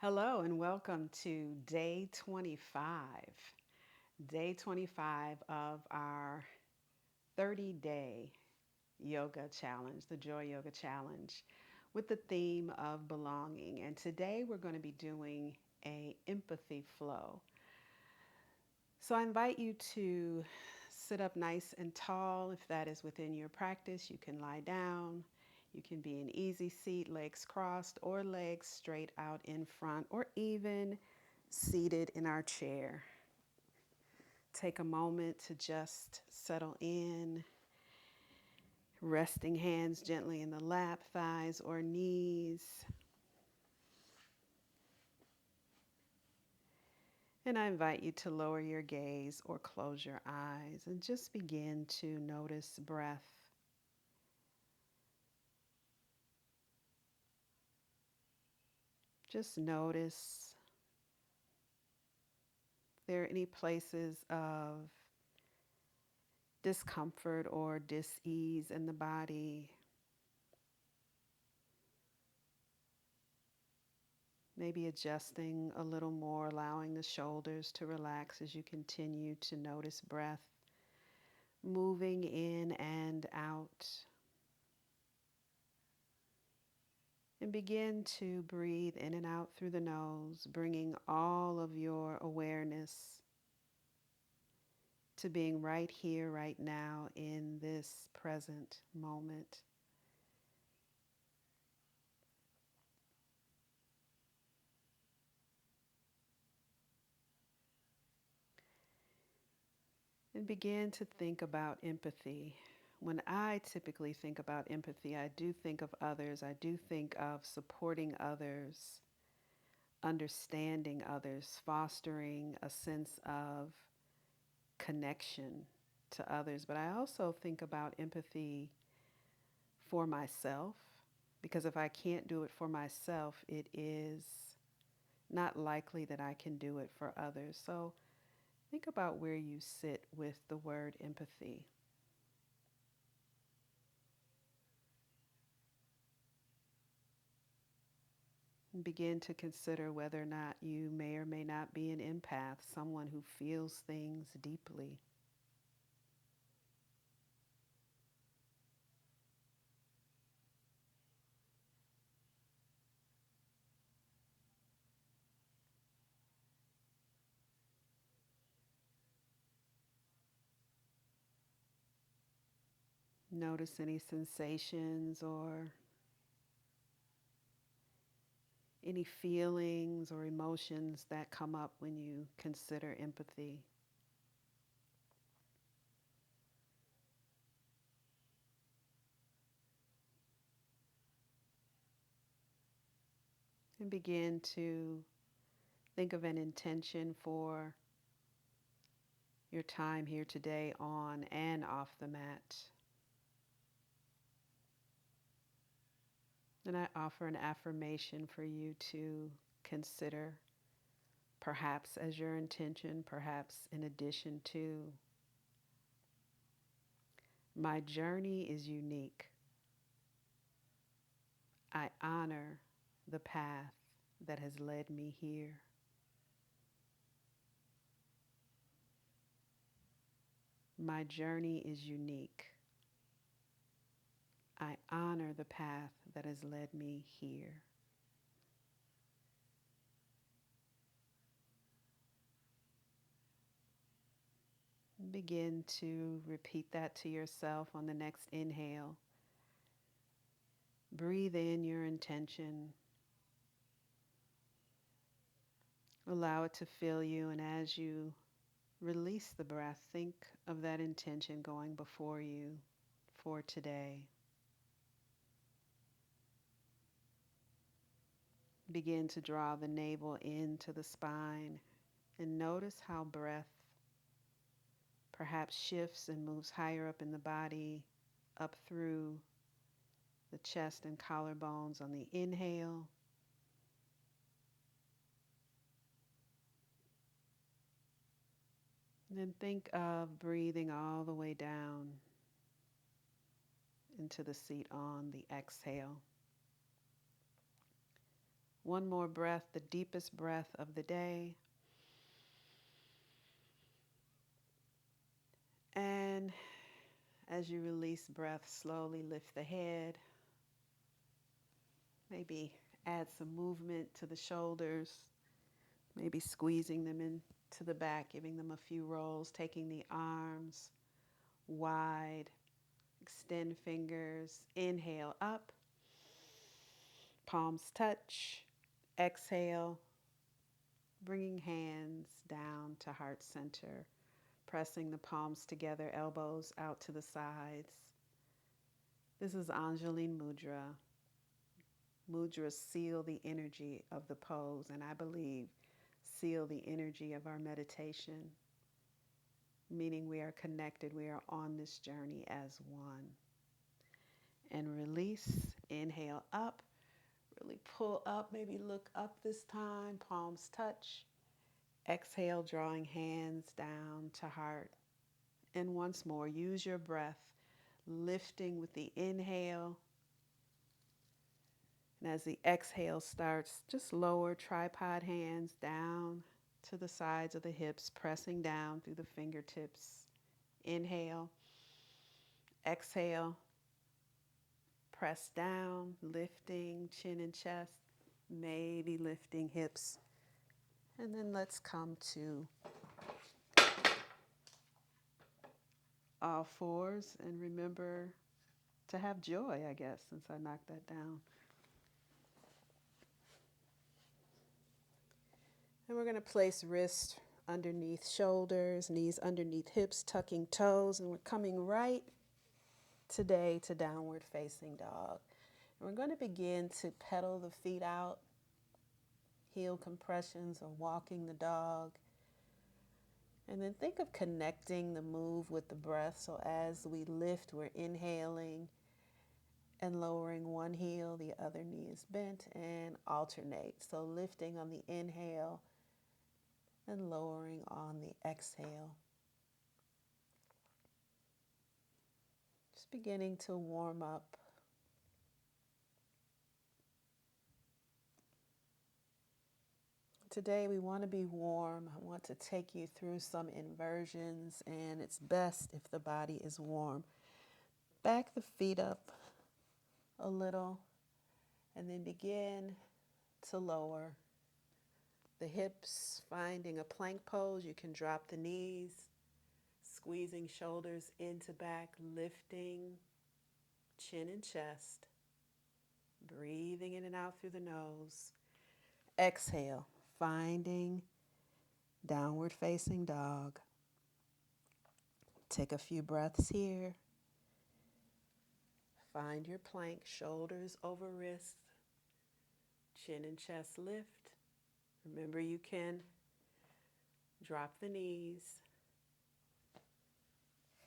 Hello and welcome to day 25. Day 25 of our 30-day yoga challenge, the Joy Yoga Challenge, with the theme of belonging. And today we're going to be doing a empathy flow. So I invite you to sit up nice and tall if that is within your practice. You can lie down. You can be in easy seat, legs crossed or legs straight out in front, or even seated in our chair. Take a moment to just settle in, resting hands gently in the lap, thighs, or knees. And I invite you to lower your gaze or close your eyes and just begin to notice breath. Just notice if there are any places of discomfort or dis-ease in the body. Maybe adjusting a little more, allowing the shoulders to relax as you continue to notice breath moving in and out. And begin to breathe in and out through the nose, bringing all of your awareness to being right here, right now, in this present moment. And begin to think about empathy. When I typically think about empathy, I do think of others. I do think of supporting others, understanding others, fostering a sense of connection to others. But I also think about empathy for myself, because if I can't do it for myself, it is not likely that I can do it for others. So think about where you sit with the word empathy. And begin to consider whether or not you may or may not be an empath, someone who feels things deeply. Notice any sensations or any feelings or emotions that come up when you consider empathy. And begin to think of an intention for your time here today on and off the mat. And I offer an affirmation for you to consider, perhaps as your intention, perhaps in addition to. My journey is unique. I honor the path that has led me here. My journey is unique. I honor the path that has led me here. Begin to repeat that to yourself on the next inhale. Breathe in your intention. Allow it to fill you, and as you release the breath, think of that intention going before you for today. Begin to draw the navel into the spine and notice how breath perhaps shifts and moves higher up in the body, up through the chest and collarbones on the inhale. And then think of breathing all the way down into the seat on the exhale. One more breath, the deepest breath of the day. And as you release breath, slowly lift the head. Maybe add some movement to the shoulders. Maybe squeezing them into the back, giving them a few rolls, taking the arms wide. Extend fingers. Inhale up. Palms touch. Exhale. Bringing hands down to heart center. Pressing the palms together, elbows out to the sides. This is Anjaline Mudra. Mudras seal the energy of the pose, and I believe seal the energy of our meditation, meaning we are connected, we are on this journey as one. And release, inhale up, really pull up, maybe look up this time, palms touch. Exhale, drawing hands down to heart. And once more, use your breath, lifting with the inhale. And as the exhale starts, just lower tripod hands down to the sides of the hips, pressing down through the fingertips. Inhale, exhale, press down, lifting chin and chest, maybe lifting hips. And then let's come to all fours and remember to have joy, I guess, since I knocked that down. And we're going to place wrists underneath shoulders, knees underneath hips, tucking toes, and we're coming right today to downward facing dog. And we're going to begin to pedal the feet out, heel compressions or walking the dog. And then think of connecting the move with the breath. So as we lift, we're inhaling and lowering one heel, the other knee is bent, and alternate. So lifting on the inhale and lowering on the exhale. Just beginning to warm up. Today we want to be warm. I want to take you through some inversions, and it's best if the body is warm. Back the feet up a little and then begin to lower the hips, finding a plank pose. You can drop the knees, squeezing shoulders into back, lifting chin and chest, breathing in and out through the nose. Exhale, finding downward facing dog. Take a few breaths here. Find your plank, shoulders over wrists, chin and chest lift. Remember, you can drop the knees.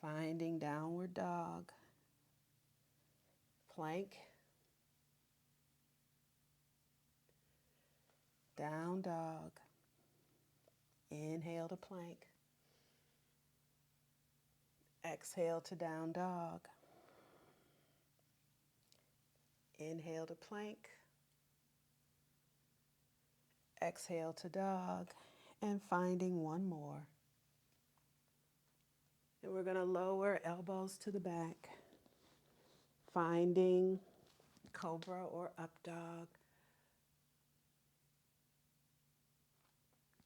Finding downward dog. Plank. Down dog. Inhale to plank. Exhale to down dog. Inhale to plank. Exhale to dog. And finding one more. And we're going to lower elbows to the back. Finding cobra or up dog.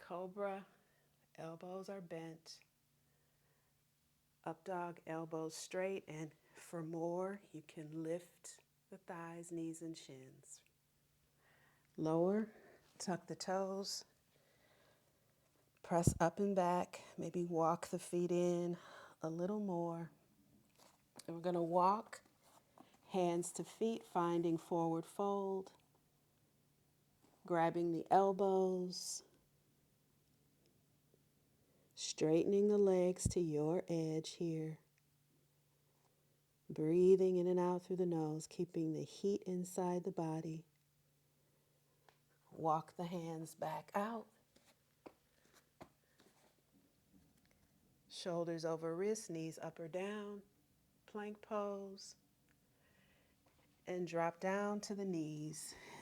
Cobra, elbows are bent. Up dog, elbows straight. And for more, you can lift the thighs, knees, and shins. Lower, tuck the toes. Press up and back. Maybe walk the feet in a little more. And we're going to walk hands to feet, finding forward fold. Grabbing the elbows. Straightening the legs to your edge here. Breathing in and out through the nose, keeping the heat inside the body. Walk the hands back out. Shoulders over wrists, knees up or down. Plank pose. And drop down to the knees.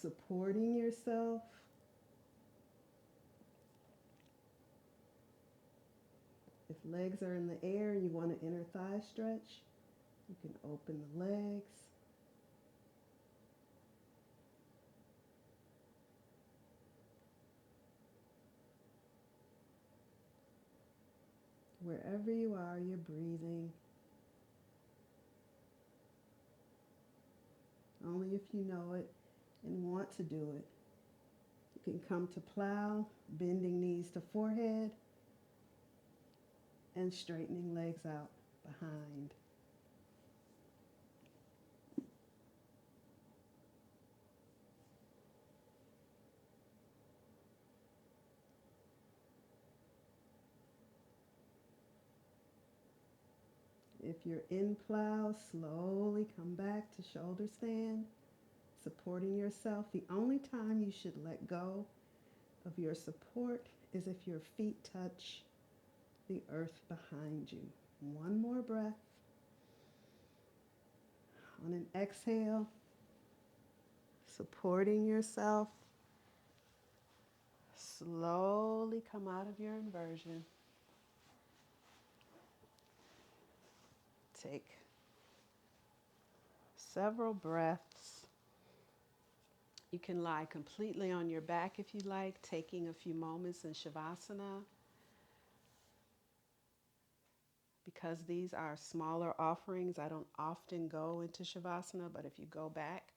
supporting yourself. If legs are in the air, you want an inner thigh stretch, you can open the legs. Wherever you are, you're breathing. Only if you know it and want to do it. You can come to plow, bending knees to forehead, and straightening legs out behind. If you're in plow, slowly come back to shoulder stand, supporting yourself. The only time you should let go of your support is if your feet touch the earth behind you. One more breath. On an exhale, supporting yourself, slowly come out of your inversion. Take several breaths. You can lie completely on your back if you like, taking a few moments in Shavasana. Because these are smaller offerings, I don't often go into Shavasana, but if you go back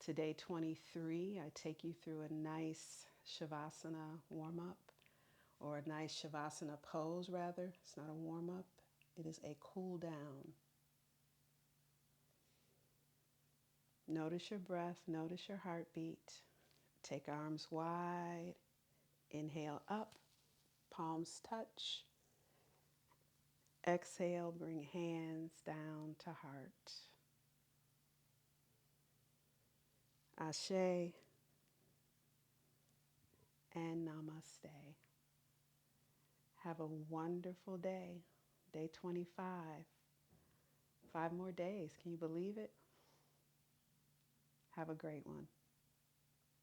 to day 23, I take you through a nice Shavasana warm-up, or a nice Shavasana pose rather. It's not a warm-up, it is a cool down. Notice your breath, notice your heartbeat. Take arms wide, inhale up, palms touch. Exhale, bring hands down to heart. Ashe and namaste. Have a wonderful day. Day 25. 5 more days. Can you believe it? Have a great one.